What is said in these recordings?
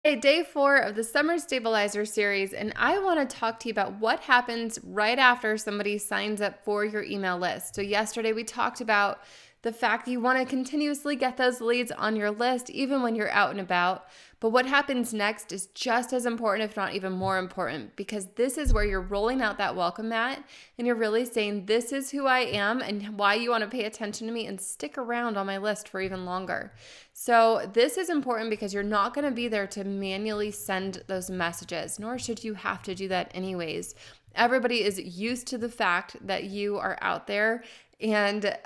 Hey, day 4 of the Summer Stabilizer series, and I want to talk to you about what happens right after somebody signs up for your email list. So, yesterday we talked about the fact that you want to continuously get those leads on your list, even when you're out and about. But what happens next is just as important, if not even more important, because this is where you're rolling out that welcome mat and you're really saying, this is who I am and why you want to pay attention to me and stick around on my list for even longer. So, this is important because you're not going to be there to manually send those messages, nor should you have to do that anyways. Everybody is used to the fact that you are out there and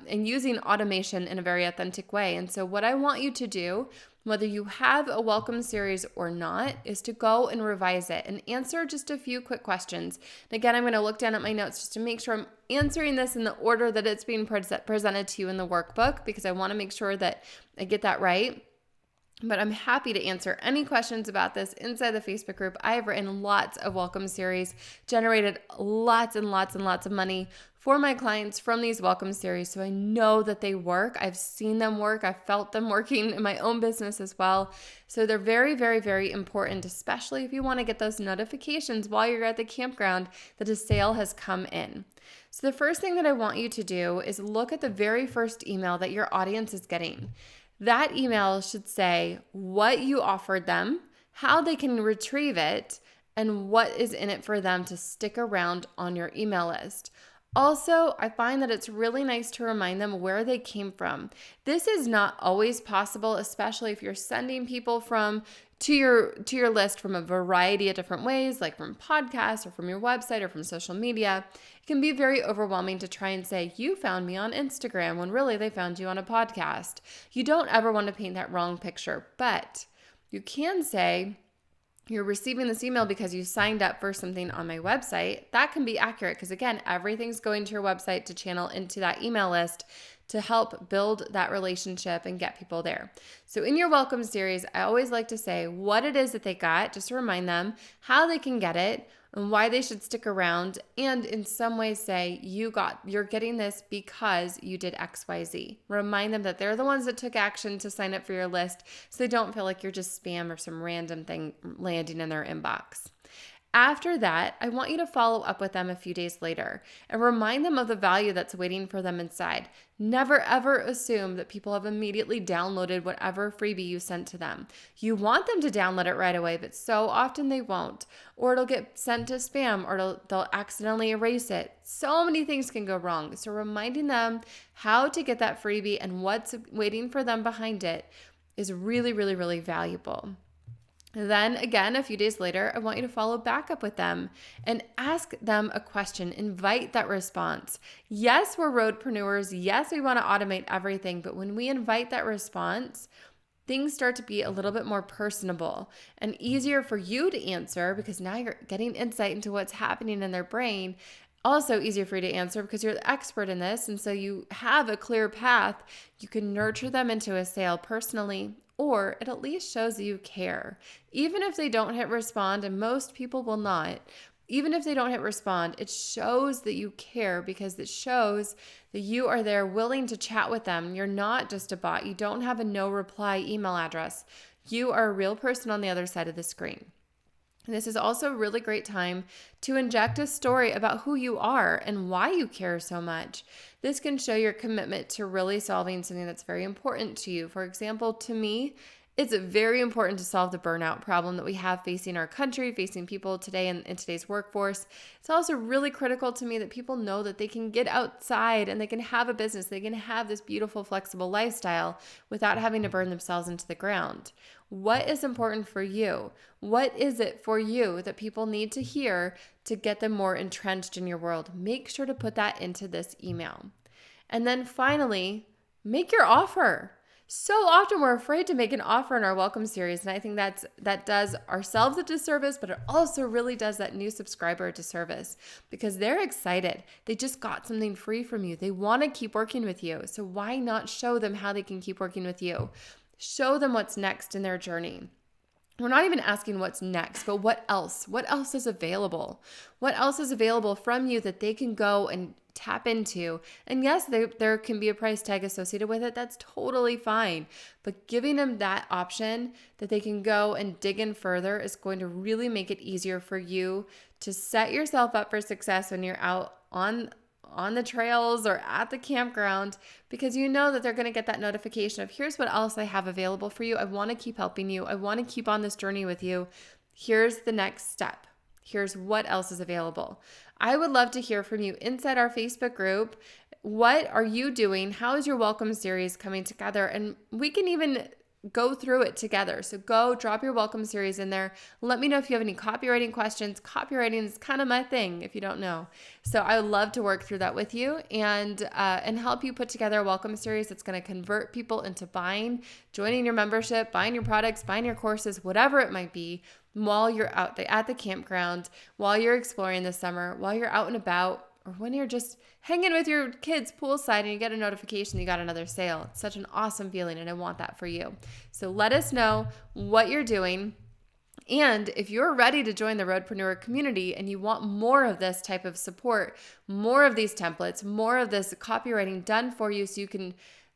using automation in a very authentic way. And so what I want you to do, whether you have a welcome series or not, is to go and revise it and answer just a few quick questions. And again, I'm going to look down at my notes just to make sure I'm answering this in the order that it's being presented to you in the workbook, because I want to make sure that I get that right. But I'm happy to answer any questions about this inside the Facebook group. I have written lots of welcome series, generated lots and lots and lots of money for my clients from these welcome series. So I know that they work. I've seen them work. I've felt them working in my own business as well. So they're very, very, very important, especially if you want to get those notifications while you're at the campground that a sale has come in. So the first thing that I want you to do is look at the very first email that your audience is getting. That email should say what you offered them, how they can retrieve it, and what is in it for them to stick around on your email list. Also, I find that it's really nice to remind them where they came from. This is not always possible, especially if you're sending people to your list from a variety of different ways, like from podcasts or from your website or from social media. It can be very overwhelming to try and say, you found me on Instagram, when really they found you on a podcast. You don't ever want to paint that wrong picture, but you can say, you're receiving this email because you signed up for something on my website. That can be accurate because, again, everything's going to your website to channel into that email list to help build that relationship and get people there. So in your welcome series, I always like to say what it is that they got, just to remind them how they can get it and why they should stick around, and in some ways say you're getting this because you did XYZ. Remind them that they're the ones that took action to sign up for your list, so they don't feel like you're just spam or some random thing landing in their inbox. After that, I want you to follow up with them a few days later and remind them of the value that's waiting for them inside. Never ever assume that people have immediately downloaded whatever freebie you sent to them. You want them to download it right away, but so often they won't. Or it'll get sent to spam, or they'll accidentally erase it. So many things can go wrong. So reminding them how to get that freebie and what's waiting for them behind it is really, really, really valuable. Then again, a few days later, I want you to follow back up with them and ask them a question. Invite that response. Yes, we're roadpreneurs. Yes, we want to automate everything. But when we invite that response, things start to be a little bit more personable and easier for you to answer, because now you're getting insight into what's happening in their brain. Also easier for you to answer because you're the expert in this, and so you have a clear path. You can nurture them into a sale personally, or it at least shows that you care. Even if they don't hit respond, and most people will not, even if they don't hit respond, it shows that you care, because it shows that you are there willing to chat with them. You're not just a bot. You don't have a no reply email address. You are a real person on the other side of the screen. This is also a really great time to inject a story about who you are and why you care so much. This can show your commitment to really solving something that's very important to you. For example, to me, it's very important to solve the burnout problem that we have facing our country, facing people today in today's workforce. It's also really critical to me that people know that they can get outside and they can have a business, they can have this beautiful, flexible lifestyle without having to burn themselves into the ground. What is important for you? What is it for you that people need to hear to get them more entrenched in your world? Make sure to put that into this email. And then finally, make your offer. So often we're afraid to make an offer in our welcome series, and I think that does ourselves a disservice, but it also really does that new subscriber a disservice, because they're excited. They just got something free from you. They want to keep working with you. So why not show them how they can keep working with you? Show them what's next in their journey. We're not even asking what's next, but what else? What else is available? What else is available from you that they can go and tap into. And yes, there can be a price tag associated with it. That's totally fine. But giving them that option that they can go and dig in further is going to really make it easier for you to set yourself up for success when you're out on the trails or at the campground, because you know that they're going to get that notification of, here's what else I have available for you. I want to keep helping you. I want to keep on this journey with you. Here's the next step. Here's what else is available. I would love to hear from you inside our Facebook group. What are you doing? How is your welcome series coming together? And we can even go through it together. So go drop your welcome series in there. Let me know if you have any copywriting questions. Copywriting is kind of my thing, if you don't know. So I would love to work through that with you and help you put together a welcome series that's going to convert people into buying, joining your membership, buying your products, buying your courses, whatever it might be, while you're out at the campground, while you're exploring this summer, while you're out and about, or when you're just hanging with your kids poolside and you get a notification you got another sale. It's such an awesome feeling, and I want that for you. So let us know what you're doing. And if you're ready to join the Roadpreneur community and you want more of this type of support, more of these templates, more of this copywriting done for you so you can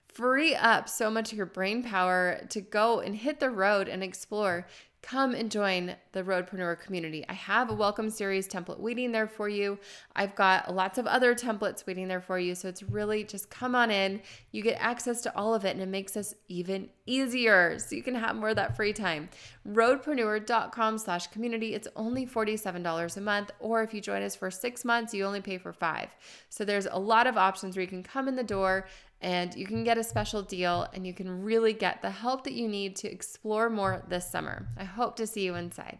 free up so much of your brain power to go and hit the road and explore, come and join the Roadpreneur community. I have a welcome series template waiting there for you. I've got lots of other templates waiting there for you. So it's really just come on in. You get access to all of it, and it makes us even easier so you can have more of that free time. Roadpreneur.com/community. It's only $47 a month, or if you join us for 6 months, you only pay for 5. So there's a lot of options where you can come in the door and you can get a special deal, and you can really get the help that you need to explore more this summer. I hope to see you inside.